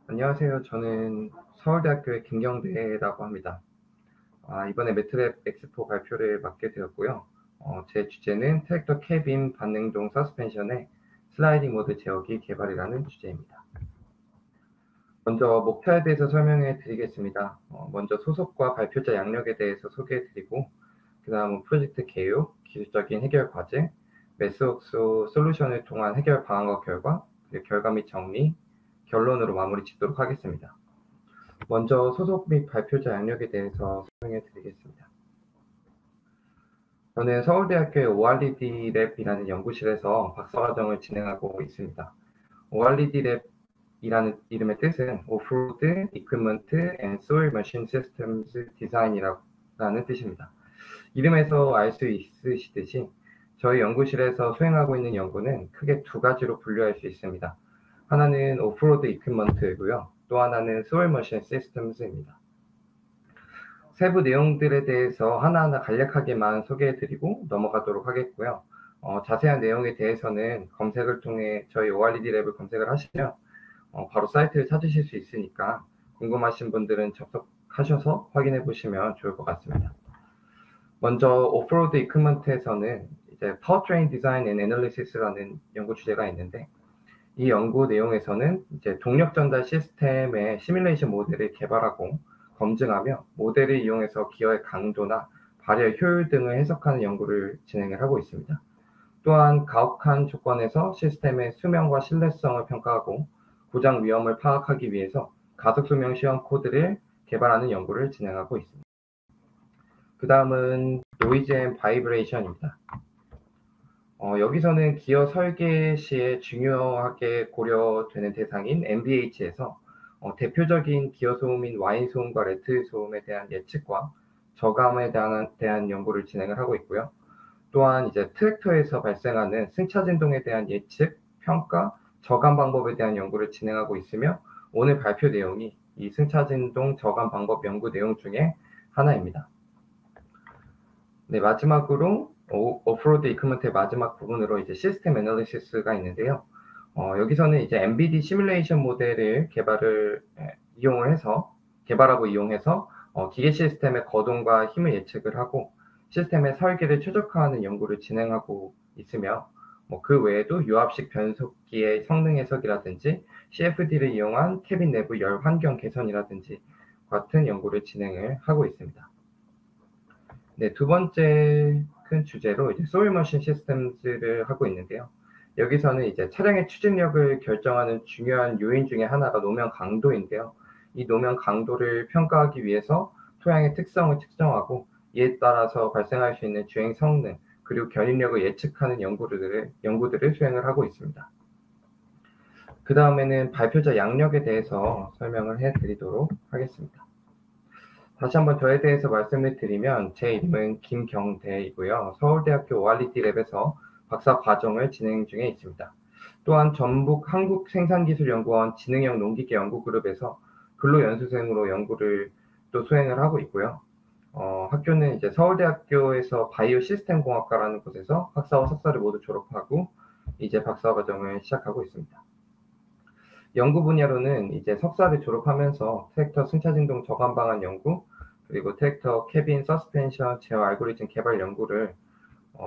안녕하세요. 저는 서울대학교의 김경대라고 합니다. 이번에 매트랩 엑스포 발표를 맡게 되었고요. 제 주제는 트랙터 캐빈 반능동 서스펜션의 슬라이딩 모드 제어기 개발이라는 주제입니다. 먼저 목표에 대해서 설명해 드리겠습니다. 먼저 소속과 발표자 양력에 대해서 소개해 드리고, 그 다음은 프로젝트 개요, 기술적인 해결 과제, 매스웍스 솔루션을 통한 해결 방안과 결과, 그리고 결과 및 정리, 결론으로 마무리 짓도록 하겠습니다. 먼저 소속 및 발표자 양력에 대해서 설명해 드리겠습니다. 저는 서울대학교의 ORD 랩이라는 연구실에서 박사과정을 진행하고 있습니다. ORD 랩이라는 이름의 뜻은 Off-Road Equipment and Soil Machine Systems Design이라는 뜻입니다. 이름에서 알 수 있으시듯이 저희 연구실에서 수행하고 있는 연구는 크게 두 가지로 분류할 수 있습니다. 하나는 오프로드 이퀴먼트이고요. 또 하나는 소일 머신 시스템즈입니다. 세부 내용들에 대해서 하나하나 간략하게만 소개해드리고 넘어가도록 하겠고요. 자세한 내용에 대해서는 검색을 통해 저희 ORD 랩을 검색을 하시면 바로 사이트를 찾으실 수 있으니까 궁금하신 분들은 접속하셔서 확인해 보시면 좋을 것 같습니다. 먼저 오프로드 이퀴먼트에서는 이제 파워트레인 디자인 앤 애널리시스라는 연구 주제가 있는데, 이 연구 내용에서는 이제 동력 전달 시스템의 시뮬레이션 모델을 개발하고 검증하며 모델을 이용해서 기어의 강도나 발열 효율 등을 해석하는 연구를 진행을 하고 있습니다. 또한 가혹한 조건에서 시스템의 수명과 신뢰성을 평가하고 고장 위험을 파악하기 위해서 가속 수명 시험 코드를 개발하는 연구를 진행하고 있습니다. 그 다음은 노이즈 앤 바이브레이션입니다. 여기서는 기어 설계 시에 중요하게 고려되는 대상인 NVH에서 대표적인 기어 소음인 와인 소음과 레트 소음에 대한 예측과 저감에 대한 연구를 진행을 하고 있고요. 또한 이제 트랙터에서 발생하는 승차 진동에 대한 예측, 평가, 저감 방법에 대한 연구를 진행하고 있으며, 오늘 발표 내용이 이 승차 진동 저감 방법 연구 내용 중에 하나입니다. 네, 마지막으로 오프로드 이퀴먼트의 마지막 부분으로 이제 시스템 애널리시스가 있는데요. 여기서는 이제 MBD 시뮬레이션 모델을 개발하고 이용해서 기계 시스템의 거동과 힘을 예측을 하고 시스템의 설계를 최적화하는 연구를 진행하고 있으며, 그 외에도 유압식 변속기의 성능 해석이라든지 CFD를 이용한 캐빈 내부 열 환경 개선이라든지 같은 연구를 진행을 하고 있습니다. 네, 두 번째 큰 주제로 이제 소일 머신 시스템즈를 하고 있는데요. 여기서는 이제 차량의 추진력을 결정하는 중요한 요인 중에 하나가 노면 강도인데요. 이 노면 강도를 평가하기 위해서 토양의 특성을 측정하고 이에 따라서 발생할 수 있는 주행 성능 그리고 견인력을 예측하는 연구들을 수행을 하고 있습니다. 그 다음에는 발표자 양력에 대해서 설명을 해드리도록 하겠습니다. 다시 한번 저에 대해서 말씀을 드리면, 제 이름은 김경대이고요. 서울대학교 ORD 랩에서 박사 과정을 진행 중에 있습니다. 또한 전북 한국생산기술연구원 지능형 농기계 연구그룹에서 근로연수생으로 연구를 또 수행을 하고 있고요. 학교는 이제 서울대학교에서 바이오 시스템 공학과라는 곳에서 학사와 석사를 모두 졸업하고 이제 박사 과정을 시작하고 있습니다. 연구 분야로는 이제 석사를 졸업하면서 트랙터 승차 진동 저감 방안 연구, 그리고 트랙터 캐빈 서스펜션 제어 알고리즘 개발 연구를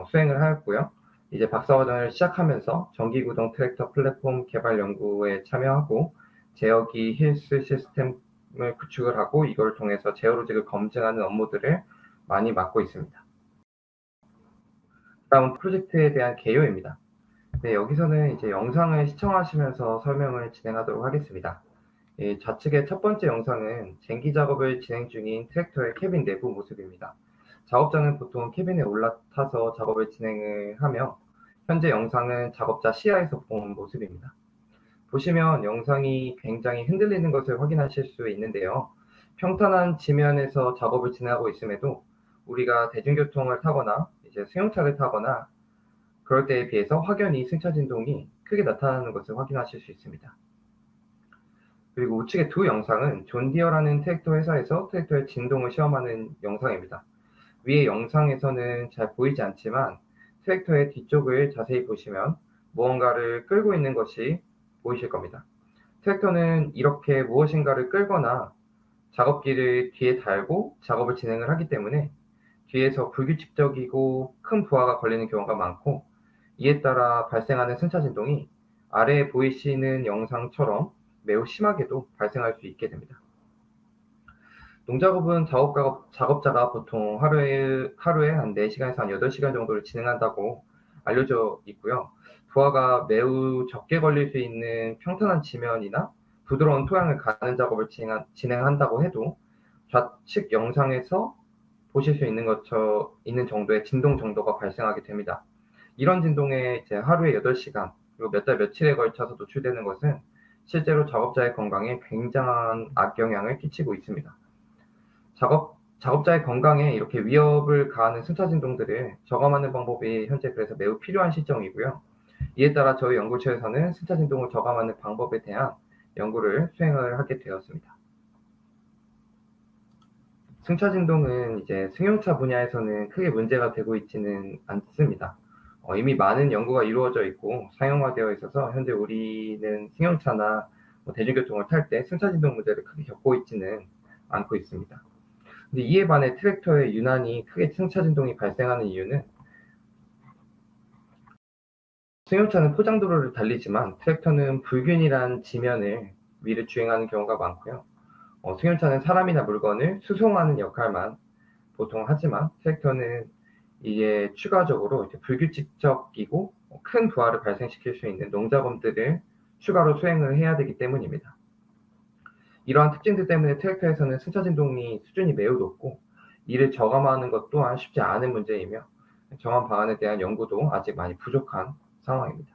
수행을 하였고요. 이제 박사 과정을 시작하면서 전기 구동 트랙터 플랫폼 개발 연구에 참여하고 제어기 힐스 시스템을 구축을 하고 이걸 통해서 제어 로직을 검증하는 업무들을 많이 맡고 있습니다. 다음 프로젝트에 대한 개요입니다. 네, 여기서는 이제 영상을 시청하시면서 설명을 진행하도록 하겠습니다. 좌측의 첫 번째 영상은 쟁기 작업을 진행 중인 트랙터의 캐빈 내부 모습입니다. 작업자는 보통 캐빈에 올라타서 작업을 진행을 하며, 현재 영상은 작업자 시야에서 본 모습입니다. 보시면 영상이 굉장히 흔들리는 것을 확인하실 수 있는데요. 평탄한 지면에서 작업을 진행하고 있음에도 우리가 대중교통을 타거나 이제 승용차를 타거나 그럴 때에 비해서 확연히 승차 진동이 크게 나타나는 것을 확인하실 수 있습니다. 그리고 우측의 두 영상은 존 디어라는 트랙터 회사에서 트랙터의 진동을 시험하는 영상입니다. 위의 영상에서는 잘 보이지 않지만 트랙터의 뒤쪽을 자세히 보시면 무언가를 끌고 있는 것이 보이실 겁니다. 트랙터는 이렇게 무엇인가를 끌거나 작업기를 뒤에 달고 작업을 진행을 하기 때문에 뒤에서 불규칙적이고 큰 부하가 걸리는 경우가 많고, 이에 따라 발생하는 승차 진동이 아래에 보이시는 영상처럼 매우 심하게도 발생할 수 있게 됩니다. 농작업은 작업자가 보통 하루에 한 4시간에서 한 8시간 정도를 진행한다고 알려져 있고요. 부하가 매우 적게 걸릴 수 있는 평탄한 지면이나 부드러운 토양을 가는 작업을 진행한다고 해도 좌측 영상에서 보실 수 있는 정도의 진동 정도가 발생하게 됩니다. 이런 진동에 이제 하루에 8시간, 그리고 몇 달 며칠에 걸쳐서 노출되는 것은 실제로 작업자의 건강에 굉장한 악영향을 끼치고 있습니다. 작업자의 건강에 이렇게 위협을 가하는 승차 진동들을 저감하는 방법이 현재 그래서 매우 필요한 시점이고요. 이에 따라 저희 연구처에서는 승차 진동을 저감하는 방법에 대한 연구를 수행을 하게 되었습니다. 승차 진동은 이제 승용차 분야에서는 크게 문제가 되고 있지는 않습니다. 이미 많은 연구가 이루어져 있고 상용화되어 있어서 현재 우리는 승용차나 대중교통을 탈 때 승차 진동 문제를 크게 겪고 있지는 않고 있습니다. 근데 이에 반해 트랙터에 유난히 크게 승차 진동이 발생하는 이유는, 승용차는 포장도로를 달리지만 트랙터는 불균일한 지면을 위를 주행하는 경우가 많고요. 승용차는 사람이나 물건을 수송하는 역할만 보통 하지만 트랙터는 이게 추가적으로 불규칙적이고 큰 부하를 발생시킬 수 있는 농작업들을 추가로 수행을 해야 되기 때문입니다. 이러한 특징들 때문에 트랙터에서는 승차 진동이 수준이 매우 높고, 이를 저감하는 것 또한 쉽지 않은 문제이며 정한 방안에 대한 연구도 아직 많이 부족한 상황입니다.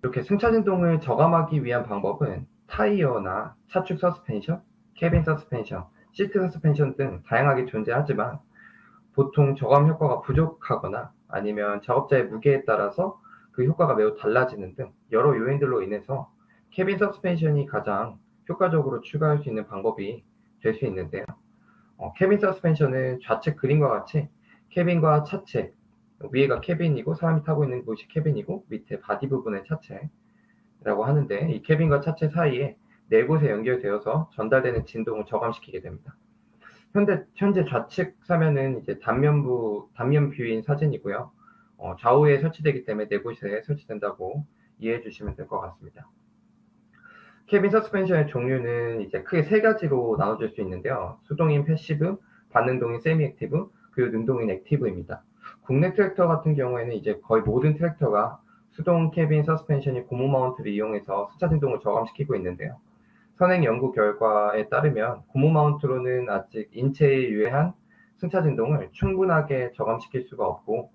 이렇게 승차 진동을 저감하기 위한 방법은 타이어나 차축 서스펜션, 캐빈 서스펜션, 시트 서스펜션 등 다양하게 존재하지만, 보통 저감 효과가 부족하거나 아니면 작업자의 무게에 따라서 그 효과가 매우 달라지는 등 여러 요인들로 인해서 캐빈 서스펜션이 가장 효과적으로 추가할 수 있는 방법이 될 수 있는데요. 캐빈 서스펜션은 좌측 그림과 같이 캐빈과 차체, 위에가 캐빈이고 사람이 타고 있는 곳이 캐빈이고 밑에 바디 부분은 차체라고 하는데, 이 캐빈과 차체 사이에 4곳에 연결되어서 전달되는 진동을 저감시키게 됩니다. 현재 좌측 사면은 이제 단면 뷰인 사진이고요. 좌우에 설치되기 때문에 4곳에 설치된다고 이해해 주시면 될 것 같습니다. 캐빈 서스펜션의 종류는 이제 크게 3가지로 나눠질 수 있는데요. 수동인 패시브, 반능동인 세미 액티브, 그리고 능동인 액티브입니다. 국내 트랙터 같은 경우에는 이제 거의 모든 트랙터가 수동 캐빈 서스펜션이 고무 마운트를 이용해서 승차 진동을 저감시키고 있는데요. 선행 연구 결과에 따르면 고무 마운트로는 아직 인체에 유해한 승차 진동을 충분하게 저감시킬 수가 없고,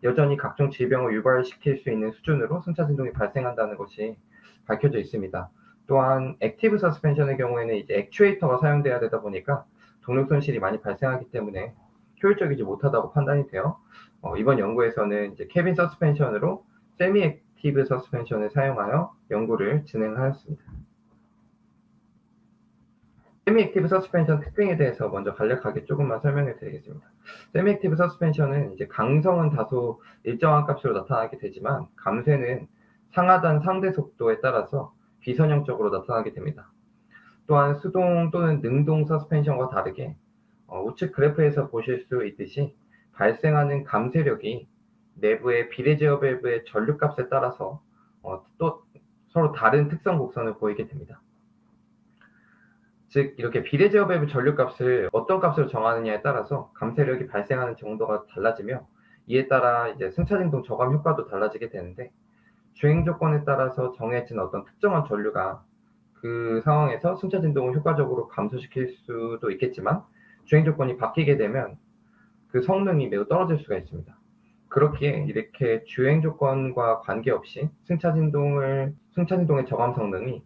여전히 각종 질병을 유발시킬 수 있는 수준으로 승차 진동이 발생한다는 것이 밝혀져 있습니다. 또한 액티브 서스펜션의 경우에는 이제 액추에이터가 사용돼야 되다 보니까 동력 손실이 많이 발생하기 때문에 효율적이지 못하다고 판단이 되어 이번 연구에서는 이제 캐빈 서스펜션으로 세미 액티브 서스펜션을 사용하여 연구를 진행하였습니다. 세미 액티브 서스펜션 특징에 대해서 먼저 간략하게 조금만 설명해 드리겠습니다. 세미 액티브 서스펜션은 이제 강성은 다소 일정한 값으로 나타나게 되지만 감쇄는 상하단 상대 속도에 따라서 비선형적으로 나타나게 됩니다. 또한 수동 또는 능동 서스펜션과 다르게 우측 그래프에서 보실 수 있듯이 발생하는 감쇄력이 내부의 비례제어 밸브의 전류값에 따라서 또 서로 다른 특성 곡선을 보이게 됩니다. 즉 이렇게 비례제어 밸브 전류값을 어떤 값으로 정하느냐에 따라서 감쇄력이 발생하는 정도가 달라지며, 이에 따라 이제 승차 진동 저감 효과도 달라지게 되는데, 주행 조건에 따라서 정해진 어떤 특정한 전류가 그 상황에서 승차 진동을 효과적으로 감소시킬 수도 있겠지만, 주행 조건이 바뀌게 되면 그 성능이 매우 떨어질 수가 있습니다. 그렇기에 이렇게 주행 조건과 관계없이 승차 진동의 저감 성능이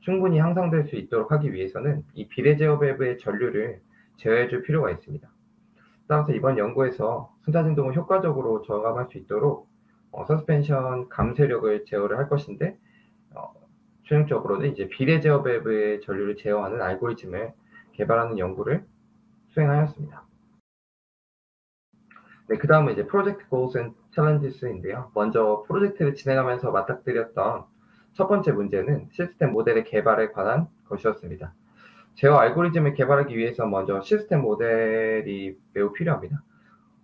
충분히 향상될 수 있도록 하기 위해서는 이 비례 제어 밸브의 전류를 제어해 줄 필요가 있습니다. 따라서 이번 연구에서 승차 진동을 효과적으로 저감할 수 있도록 서스펜션 감쇄력을 제어를 할 것인데, 최종적으로는 이제 비례 제어 밸브의 전류를 제어하는 알고리즘을 개발하는 연구를 수행하였습니다. 네, 그 다음은 이제 프로젝트 Goals and 챌린지스인데요. 먼저 프로젝트를 진행하면서 맞닥뜨렸던 첫 번째 문제는 시스템 모델의 개발에 관한 것이었습니다. 제어 알고리즘을 개발하기 위해서 먼저 시스템 모델이 매우 필요합니다.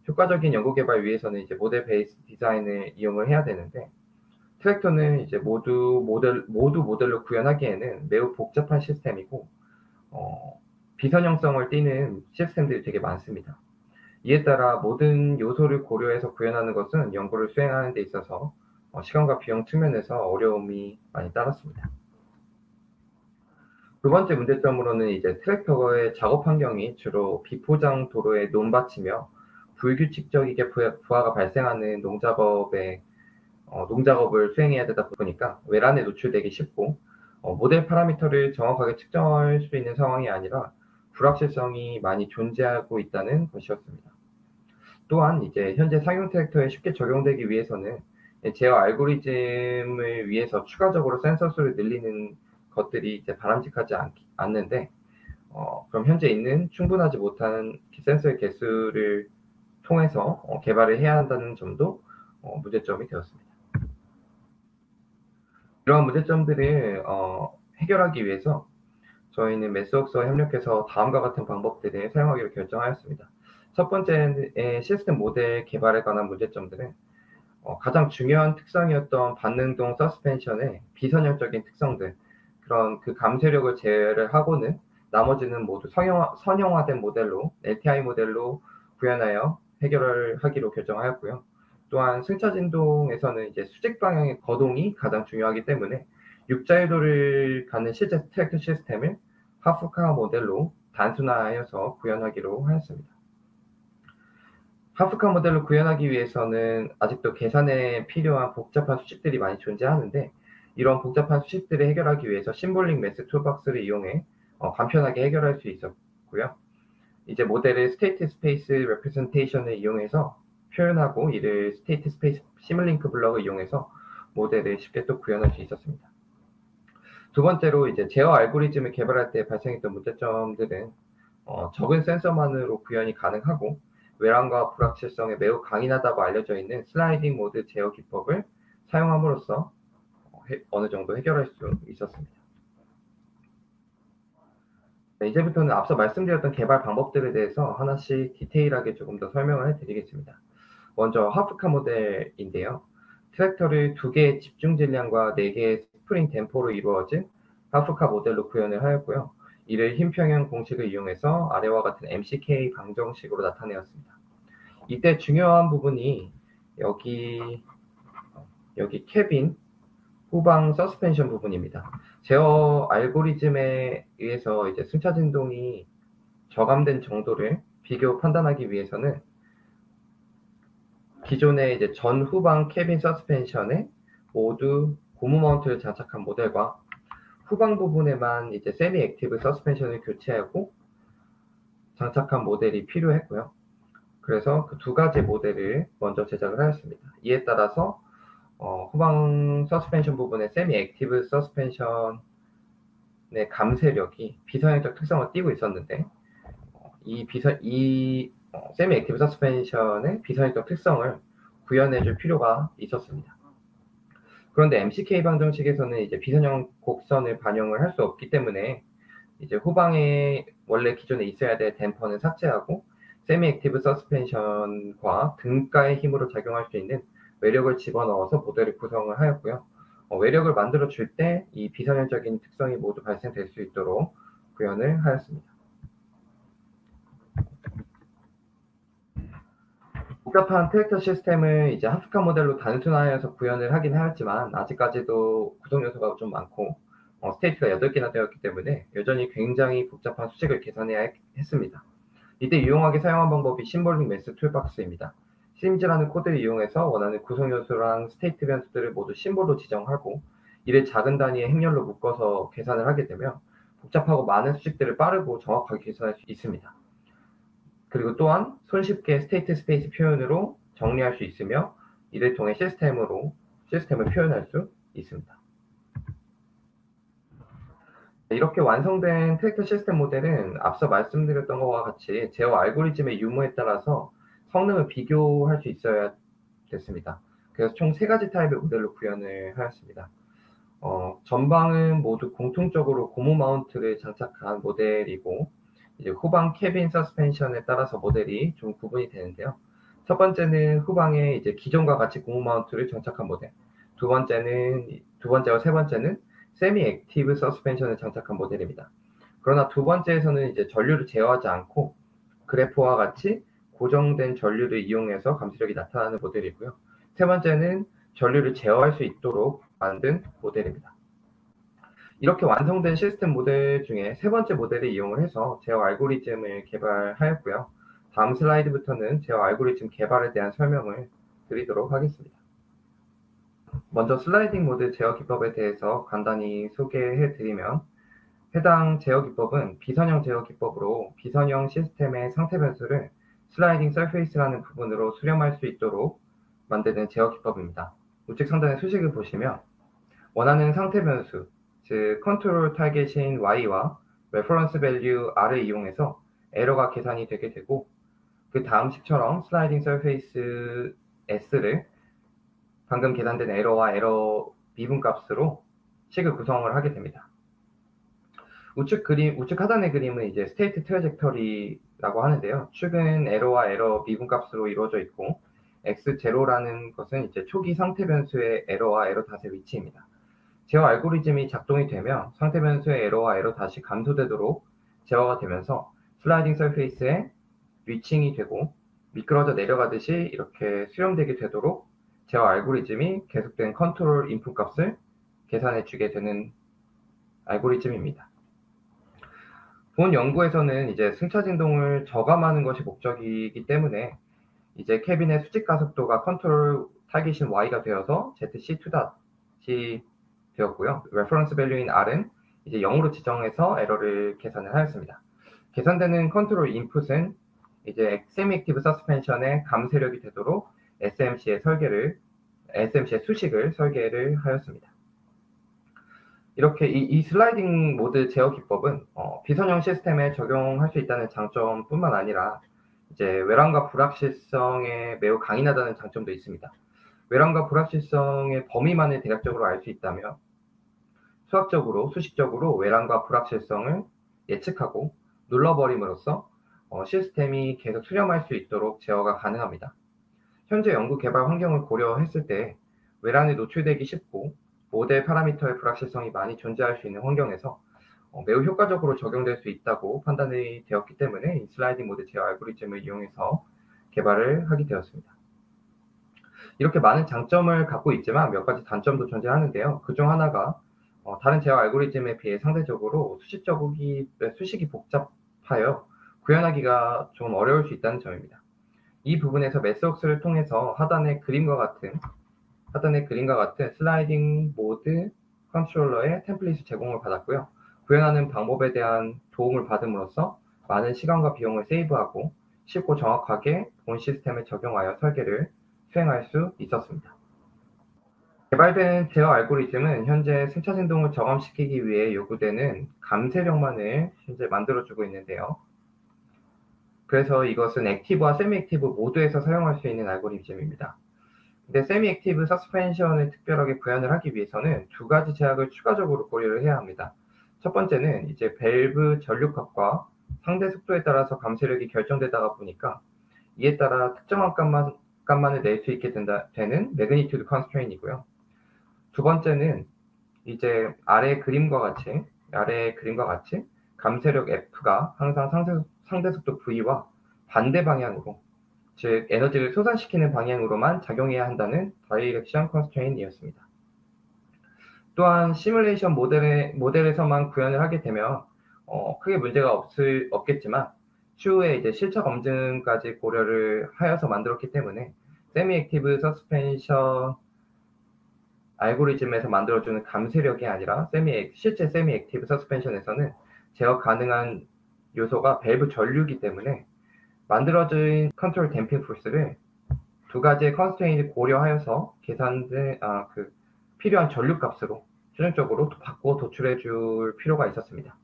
효과적인 연구 개발 위해서는 이제 모델 베이스 디자인을 이용을 해야 되는데, 트랙터는 이제 모두 모델로 구현하기에는 매우 복잡한 시스템이고, 비선형성을 띠는 시스템들이 되게 많습니다. 이에 따라 모든 요소를 고려해서 구현하는 것은 연구를 수행하는 데 있어서 시간과 비용 측면에서 어려움이 많이 따랐습니다. 두 번째 문제점으로는 이제 트랙터의 작업 환경이 주로 비포장 도로의 논밭이며 불규칙적이게 부하가 발생하는 농작업을 수행해야 되다 보니까 외란에 노출되기 쉽고, 모델 파라미터를 정확하게 측정할 수 있는 상황이 아니라 불확실성이 많이 존재하고 있다는 것이었습니다. 또한 이제 현재 상용 트랙터에 쉽게 적용되기 위해서는 제어 알고리즘을 위해서 추가적으로 센서 수를 늘리는 것들이 이제 바람직하지 않는데, 그럼 현재 있는 충분하지 못한 센서의 개수를 통해서 개발을 해야 한다는 점도 문제점이 되었습니다. 이러한 문제점들을 해결하기 위해서 저희는 매스웍스와 협력해서 다음과 같은 방법들을 사용하기로 결정하였습니다. 첫 번째는 시스템 모델 개발에 관한 문제점들은 가장 중요한 특성이었던 반능동 서스펜션의 비선형적인 특성들, 그런 그 감쇄력을 제외를 하고는 나머지는 모두 선형화된 모델로 LTI 모델로 구현하여 해결을 하기로 결정하였고요. 또한 승차 진동에서는 이제 수직 방향의 거동이 가장 중요하기 때문에 육자유도를 가는 실제 트랙터 시스템을 하프카 모델로 단순화하여서 구현하기로 하였습니다. 하프카 모델로 구현하기 위해서는 아직도 계산에 필요한 복잡한 수식들이 많이 존재하는데, 이런 복잡한 수식들을 해결하기 위해서 심볼릭 매스 툴박스를 이용해 간편하게 해결할 수 있었고요. 이제 모델을 스테이트 스페이스 레프레젠테이션을 이용해서 표현하고, 이를 스테이트 스페이스 시뮬링크 블럭을 이용해서 모델을 쉽게 또 구현할 수 있었습니다. 두 번째로 이제 제어 알고리즘을 개발할 때 발생했던 문제점들은 적은 센서만으로 구현이 가능하고 외란과 불확실성에 매우 강인하다고 알려져 있는 슬라이딩 모드 제어 기법을 사용함으로써 어느 정도 해결할 수 있었습니다. 네, 이제부터는 앞서 말씀드렸던 개발 방법들에 대해서 하나씩 디테일하게 조금 더 설명을 해드리겠습니다. 먼저 하프카 모델인데요. 트랙터를 2개의 집중 질량과 4개의 스프링 댐퍼로 이루어진 하프카 모델로 구현을 하였고요. 이를 힘평형 공식을 이용해서 아래와 같은 MCK 방정식으로 나타내었습니다. 이때 중요한 부분이 여기 캐빈 후방 서스펜션 부분입니다. 제어 알고리즘에 의해서 이제 승차 진동이 저감된 정도를 비교 판단하기 위해서는 기존의 이제 전 후방 캐빈 서스펜션에 모두 고무 마운트를 장착한 모델과 후방 부분에만 이제 세미 액티브 서스펜션을 교체하고 장착한 모델이 필요했고요. 그래서 그 2가지 모델을 먼저 제작을 하였습니다. 이에 따라서 후방 서스펜션 부분의 세미 액티브 서스펜션의 감쇄력이 비선형적 특성을 띠고 있었는데, 이 세미 액티브 서스펜션의 비선형적 특성을 구현해줄 필요가 있었습니다. 그런데 MCK 방정식에서는 이제 비선형 곡선을 반영을 할 수 없기 때문에 이제 후방에 원래 기존에 있어야 될 댐퍼는 삭제하고 세미 액티브 서스펜션과 등가의 힘으로 작용할 수 있는 외력을 집어넣어서 모델을 구성을 하였고요. 외력을 만들어 줄 때 이 비선형적인 특성이 모두 발생될 수 있도록 구현을 하였습니다. 복잡한 트랙터 시스템을 이제 하프카 모델로 단순화해서 구현을 하긴 하였지만 아직까지도 구성 요소가 좀 많고 스테이트가 8개나 되었기 때문에 여전히 굉장히 복잡한 수식을 계산해야 했습니다. 이때 유용하게 사용한 방법이 심볼릭 매스 툴박스입니다. 심즈라는 코드를 이용해서 원하는 구성 요소랑 스테이트 변수들을 모두 심볼로 지정하고 이를 작은 단위의 행렬로 묶어서 계산을 하게 되면 복잡하고 많은 수식들을 빠르고 정확하게 계산할 수 있습니다. 그리고 또한 손쉽게 스테이트 스페이스 표현으로 정리할 수 있으며 이를 통해 시스템을 표현할 수 있습니다. 이렇게 완성된 트랙터 시스템 모델은 앞서 말씀드렸던 것과 같이 제어 알고리즘의 유무에 따라서 성능을 비교할 수 있어야 됐습니다. 그래서 총 3가지 타입의 모델로 구현을 하였습니다. 전방은 모두 공통적으로 고무 마운트를 장착한 모델이고, 이제 후방 캐빈 서스펜션에 따라서 모델이 좀 구분이 되는데요. 첫 번째는 후방에 이제 기존과 같이 고무 마운트를 장착한 모델. 두 번째와 세 번째는 세미 액티브 서스펜션을 장착한 모델입니다. 그러나 두 번째에서는 이제 전류를 제어하지 않고 그래프와 같이 고정된 전류를 이용해서 감속력이 나타나는 모델이고요. 세 번째는 전류를 제어할 수 있도록 만든 모델입니다. 이렇게 완성된 시스템 모델 중에 세 번째 모델을 이용을 해서 제어 알고리즘을 개발하였고요. 다음 슬라이드부터는 제어 알고리즘 개발에 대한 설명을 드리도록 하겠습니다. 먼저 슬라이딩 모드 제어 기법에 대해서 간단히 소개해 드리면, 해당 제어 기법은 비선형 제어 기법으로 비선형 시스템의 상태 변수를 슬라이딩 서페이스라는 부분으로 수렴할 수 있도록 만드는 제어 기법입니다. 우측 상단의 수식을 보시면 원하는 상태 변수, 즉 컨트롤 타겟인 Y와 레퍼런스 밸류 R을 이용해서 에러가 계산이 되게 되고, 그 다음 식처럼 슬라이딩 서페이스 S를 방금 계산된 에러와 에러 미분값으로 식을 구성을 하게 됩니다. 우측 하단의 그림은 이제 스테이트 트래젝터리라고 하는데요. 축은 에러와 에러 미분값으로 이루어져 있고, x0라는 것은 이제 초기 상태 변수의 에러와 에러 닷의 위치입니다. 제어 알고리즘이 작동이 되면 상태 변수의 에러와 에러 닷이 감소되도록 제어가 되면서 슬라이딩 서페이스에 위칭이 되고 미끄러져 내려가듯이 이렇게 수렴되게 되도록 제어 알고리즘이 계속된 컨트롤 인풋 값을 계산해 주게 되는 알고리즘입니다. 본 연구에서는 이제 승차 진동을 저감하는 것이 목적이기 때문에 이제 캐빈의 수직 가속도가 컨트롤 타깃인 Y가 되어서 ZC2닷이 되었고요. 레퍼런스 밸류인 R은 이제 0으로 지정해서 에러를 계산을 하였습니다. 계산되는 컨트롤 인풋은 이제 세미 액티브 서스펜션의 감쇄력이 되도록 SMC의 수식을 설계를 하였습니다. 이렇게 이 슬라이딩 모드 제어 기법은 비선형 시스템에 적용할 수 있다는 장점뿐만 아니라 이제 외람과 불확실성에 매우 강인하다는 장점도 있습니다. 외람과 불확실성의 범위만을 대략적으로 알 수 있다면 수식적으로 외람과 불확실성을 예측하고 눌러버림으로써 시스템이 계속 수렴할 수 있도록 제어가 가능합니다. 현재 연구 개발 환경을 고려했을 때 외란에 노출되기 쉽고 모델 파라미터의 불확실성이 많이 존재할 수 있는 환경에서 매우 효과적으로 적용될 수 있다고 판단이 되었기 때문에 이 슬라이딩 모드 제어 알고리즘을 이용해서 개발을 하게 되었습니다. 이렇게 많은 장점을 갖고 있지만 몇 가지 단점도 존재하는데요. 그중 하나가 다른 제어 알고리즘에 비해 상대적으로 수식이 복잡하여 구현하기가 좀 어려울 수 있다는 점입니다. 이 부분에서 매스웍스를 통해서 하단의 그림과 같은 슬라이딩 모드 컨트롤러의 템플릿을 제공을 받았고요. 구현하는 방법에 대한 도움을 받음으로써 많은 시간과 비용을 세이브하고 쉽고 정확하게 본 시스템에 적용하여 설계를 수행할 수 있었습니다. 개발된 제어 알고리즘은 현재 승차 진동을 저감시키기 위해 요구되는 감쇄력만을 현재 만들어주고 있는데요. 그래서 이것은 액티브와 세미 액티브 모두에서 사용할 수 있는 알고리즘입니다. 근데 세미 액티브 서스펜션을 특별하게 구현을 하기 위해서는 두 가지 제약을 추가적으로 고려를 해야 합니다. 첫 번째는 이제 밸브 전류값과 상대 속도에 따라서 감쇄력이 결정되다 보니까 이에 따라 특정한 값만을 낼 수 있게 되는 매그니튜드 컨스트레인이고요. 두 번째는 이제 아래의 그림과 같이 감쇄력 F가 항상 상대 속도 V와 반대 방향으로, 즉 에너지를 솟아시키는 방향으로만 작용해야 한다는 다이렉션 컨스트레인이었습니다. 또한 시뮬레이션 모델에서만 구현을 하게 되면 크게 문제가 없겠지만 추후에 이제 실차 검증까지 고려를 하여서 만들었기 때문에 세미 액티브 서스펜션 알고리즘에서 만들어주는 감쇄력이 아니라 실제 세미 액티브 서스펜션에서는 제어 가능한 요소가 밸브 전류이기 때문에 만들어진 컨트롤 댐핑 포스를 두 가지의 컨스트레인을 고려하여서 계산된 필요한 전류 값으로 최종적으로 바꾸어 도출해 줄 필요가 있었습니다.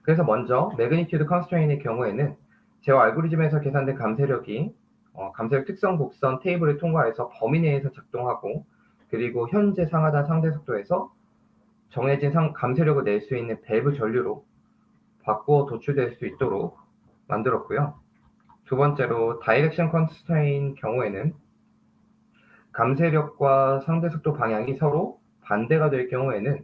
그래서 먼저 매그니튜드 컨스트레인의 경우에는 제어 알고리즘에서 계산된 감쇄력이 감세력 특성 곡선 테이블을 통과해서 범위 내에서 작동하고, 그리고 현재 상하단 상대 속도에서 정해진 감세력을 낼 수 있는 밸브 전류로 바꾸어 도출될 수 있도록 만들었고요. 두 번째로 다이렉션 컨스트레인 경우에는 감세력과 상대 속도 방향이 서로 반대가 될 경우에는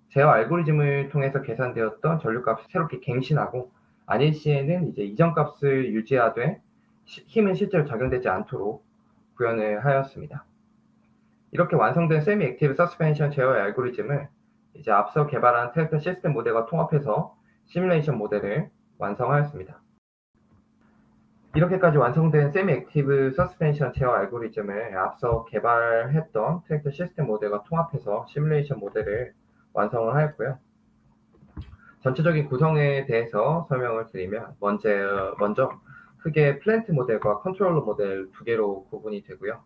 제어 알고리즘을 통해서 계산되었던 전류값을 새롭게 갱신하고, 아닐 시에는 이제 이전 값을 유지하되 힘은 실제로 작용되지 않도록 구현을 하였습니다. 이렇게 완성된 세미 액티브 서스펜션 제어의 알고리즘을 이제 앞서 개발한 트랙터 시스템 모델과 통합해서 시뮬레이션 모델을 완성하였습니다. 이렇게까지 완성된 세미 액티브 서스펜션 제어 알고리즘을 앞서 개발했던 트랙터 시스템 모델과 통합해서 시뮬레이션 모델을 완성을 하였고요. 전체적인 구성에 대해서 설명을 드리면 먼저 크게 플랜트 모델과 컨트롤러 모델 두 개로 구분이 되고요.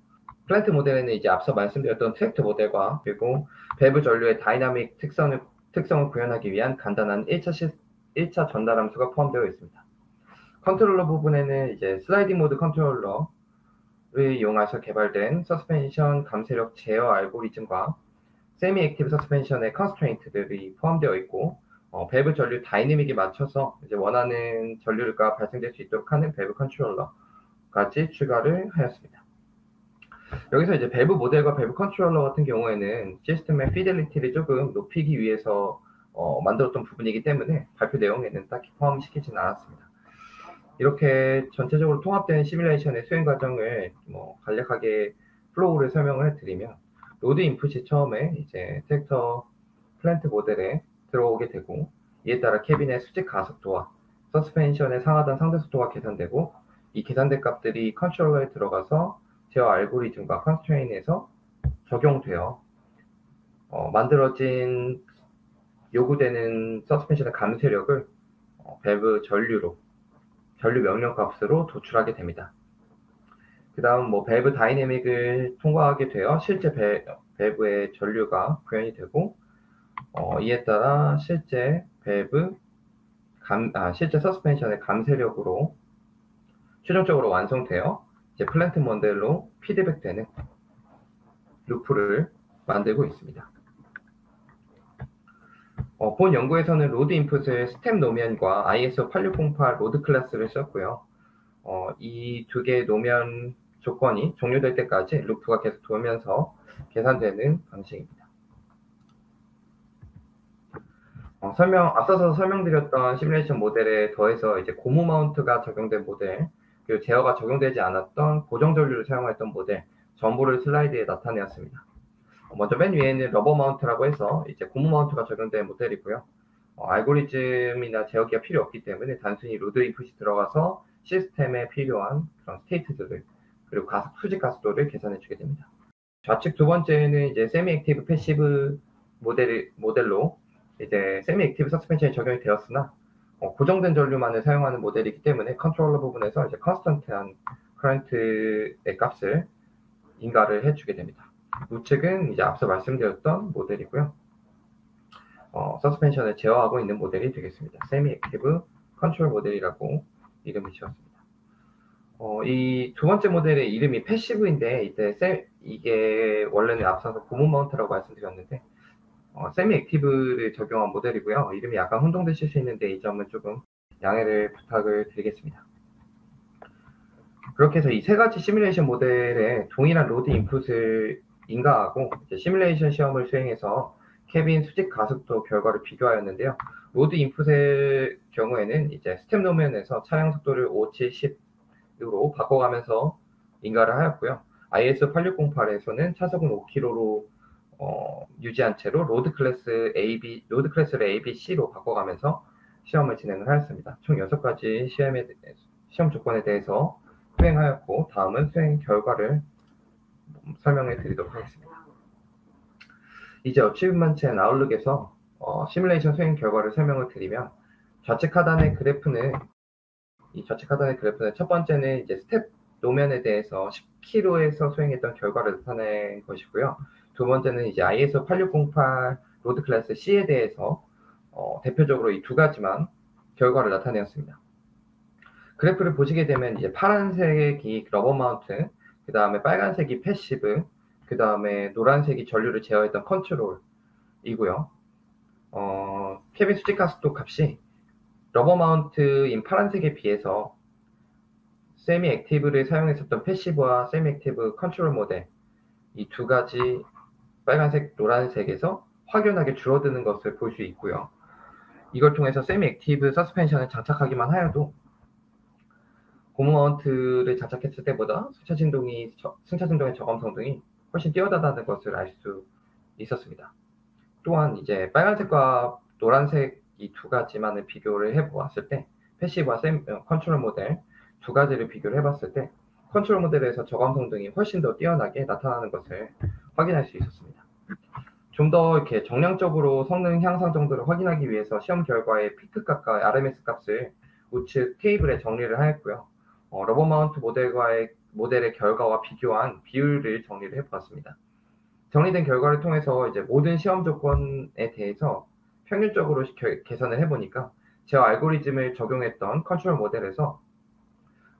플랜트 모델에는 이제 앞서 말씀드렸던 트랙터 모델과 그리고 밸브 전류의 다이나믹 특성을 구현하기 위한 간단한 1차 전달 함수가 포함되어 있습니다. 컨트롤러 부분에는 이제 슬라이딩 모드 컨트롤러를 이용해서 개발된 서스펜션 감세력 제어 알고리즘과 세미 액티브 서스펜션의 컨스트레인트들이 포함되어 있고, 밸브 전류 다이내믹에 맞춰서 이제 원하는 전류가 발생될 수 있도록 하는 밸브 컨트롤러까지 추가를 하였습니다. 여기서 이제 밸브 모델과 밸브 컨트롤러 같은 경우에는 시스템의 피델리티를 조금 높이기 위해서 만들었던 부분이기 때문에 발표 내용에는 딱히 포함시키지는 않았습니다. 이렇게 전체적으로 통합된 시뮬레이션의 수행 과정을 간략하게 플로우를 설명을 해드리면, 로드 인풋이 처음에 이제 트랙터 플랜트 모델에 들어오게 되고, 이에 따라 캐빈의 수직 가속도와 서스펜션의 상하단 상대 속도가 계산되고, 이 계산된 값들이 컨트롤러에 들어가서 제어 알고리즘과 컨스트레인에서 적용되어 만들어진 요구되는 서스펜션의 감세력을 밸브 전류 명령 값으로 도출하게 됩니다. 그 다음 밸브 다이내믹을 통과하게 되어 실제 밸브의 전류가 구현이 되고, 이에 따라 실제 실제 서스펜션의 감세력으로 최종적으로 완성되어 이제 플랜트 모델로 피드백되는 루프를 만들고 있습니다. 본 연구에서는 로드 인풋을 스텝 노면과 ISO 8608 로드 클래스를 썼고요. 이 두 개의 노면 조건이 종료될 때까지 루프가 계속 돌면서 계산되는 방식입니다. 앞서서 설명드렸던 시뮬레이션 모델에 더해서 이제 고무 마운트가 적용된 모델, 그리고 제어가 적용되지 않았던 고정 전류를 사용했던 모델 전부를 슬라이드에 나타내었습니다. 먼저 맨 위에는 러버 마운트라고 해서 이제 고무 마운트가 적용된 모델이고요. 알고리즘이나 제어기가 필요 없기 때문에 단순히 로드 인풋이 들어가서 시스템에 필요한 그런 스테이트들을, 그리고 수직 가속도를 계산해 주게 됩니다. 좌측 두 번째는 이제 세미 액티브 패시브 모델로 이제 세미 액티브 서스펜션이 적용이 되었으나 고정된 전류만을 사용하는 모델이기 때문에 컨트롤러 부분에서 이제 컨스턴트한 커런트의 값을 인가를 해주게 됩니다. 우측은 이제 앞서 말씀드렸던 모델이고요. 서스펜션을 제어하고 있는 모델이 되겠습니다. 세미 액티브 컨트롤 모델이라고 이름을 지었습니다. 이 두 번째 모델의 이름이 패시브인데, 이게 원래는 앞서서 고무 마운트라고 말씀드렸는데, 세미 액티브를 적용한 모델이고요. 이름이 약간 혼동되실 수 있는데 이 점은 조금 양해를 부탁을 드리겠습니다. 그렇게 해서 이 세 가지 시뮬레이션 모델에 동일한 로드 인풋을 인가하고 이제 시뮬레이션 시험을 수행해서 캐빈 수직 가속도 결과를 비교하였는데요. 로드 인풋의 경우에는 이제 스텝 노면에서 차량 속도를 5, 7, 10으로 바꿔가면서 인가를 하였고요. ISO 8608에서는 차속은 5km로 유지한 채로 로드 클래스를 A, B, C로 바꿔가면서 시험을 진행을 하였습니다. 총 6가지 시험 조건에 대해서 수행하였고, 다음은 수행 결과를 설명해 드리도록 하겠습니다. 이제 어치브먼트 아웃룩에서 시뮬레이션 수행 결과를 설명을 드리면, 좌측 하단의 그래프는 첫 번째는 이제 스텝 노면에 대해서 10km에서 수행했던 결과를 나타낸 것이고요. 두 번째는 이제 ISO 8608 로드 클래스 C에 대해서 대표적으로 이 두 가지만 결과를 나타내었습니다. 그래프를 보시게 되면 이제 파란색이 러버 마운트, 그 다음에 빨간색이 패시브, 그 다음에 노란색이 전류를 제어했던 컨트롤이고요. 케빈 수직가속도 값이 러버 마운트인 파란색에 비해서 세미 액티브를 사용했었던 패시브와 세미 액티브 컨트롤 모델 이 두 가지 빨간색, 노란색에서 확연하게 줄어드는 것을 볼 수 있고요. 이걸 통해서 세미 액티브 서스펜션을 장착하기만 하여도 고무 마운트를 장착했을 때보다 승차진동의 저감 성능이 훨씬 뛰어나다는 것을 알 수 있었습니다. 또한 이제 빨간색과 노란색 이 두 가지만을 비교를 해보았을 때 패시브와 컨트롤 모델 두 가지를 비교를 해봤을 때 컨트롤 모델에서 저감 성능이 훨씬 더 뛰어나게 나타나는 것을 확인할 수 있었습니다. 좀 더 이렇게 정량적으로 성능 향상 정도를 확인하기 위해서 시험 결과의 피크 값과 RMS 값을 우측 테이블에 정리를 하였고요. 러버 마운트 모델의 결과와 비교한 비율을 정리를 해보았습니다. 정리된 결과를 통해서 이제 모든 시험 조건에 대해서 평균적으로 계산을 해보니까 제어 알고리즘을 적용했던 컨트롤 모델에서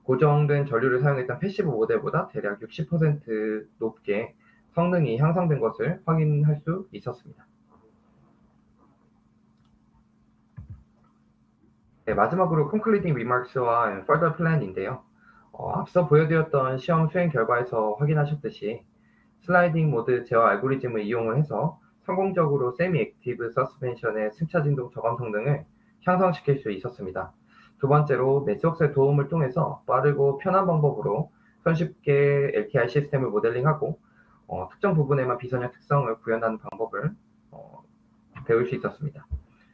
고정된 전류를 사용했던 패시브 모델보다 대략 60% 높게 성능이 향상된 것을 확인할 수 있었습니다. 네, 마지막으로 concluding remarks와 further plan인데요. 앞서 보여드렸던 시험 수행 결과에서 확인하셨듯이 슬라이딩 모드 제어 알고리즘을 이용을 해서 성공적으로 세미 액티브 서스펜션의 승차 진동 저감 성능을 향상시킬 수 있었습니다. 두 번째로 매스웍스의 도움을 통해서 빠르고 편한 방법으로 손쉽게 LTI 시스템을 모델링하고 특정 부분에만 비선형 특성을 구현하는 방법을 배울 수 있었습니다.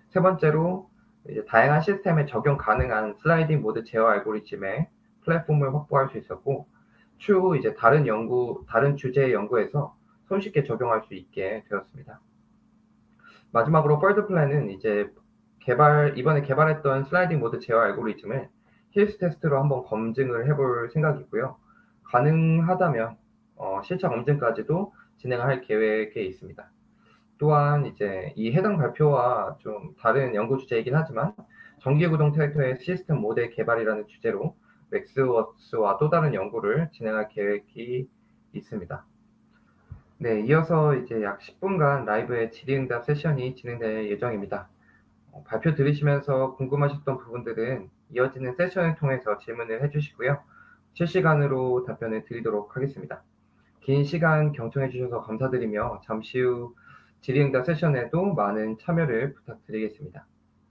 세 번째로 이제 다양한 시스템에 적용 가능한 슬라이딩 모드 제어 알고리즘의 플랫폼을 확보할 수 있었고 추후 이제 다른 주제의 연구에서 손쉽게 적용할 수 있게 되었습니다. 마지막으로 펄드 플랜은 이제 이번에 개발했던 슬라이딩 모드 제어 알고리즘을 힐스 테스트로 한번 검증을 해볼 생각이고요. 가능하다면 실차 검증까지도 진행할 계획에 있습니다. 또한 이제 이 해당 발표와 좀 다른 연구 주제이긴 하지만 전기구동 트랙터의 시스템 모델 개발이라는 주제로 맥스워스와 또 다른 연구를 진행할 계획이 있습니다. 네, 이어서 이제 약 10분간 라이브의 질의응답 세션이 진행될 예정입니다. 발표 들으시면서 궁금하셨던 부분들은 이어지는 세션을 통해서 질문을 해주시고요. 실시간으로 답변을 드리도록 하겠습니다. 긴 시간 경청해 주셔서 감사드리며 잠시 후 질의응답 세션에도 많은 참여를 부탁드리겠습니다.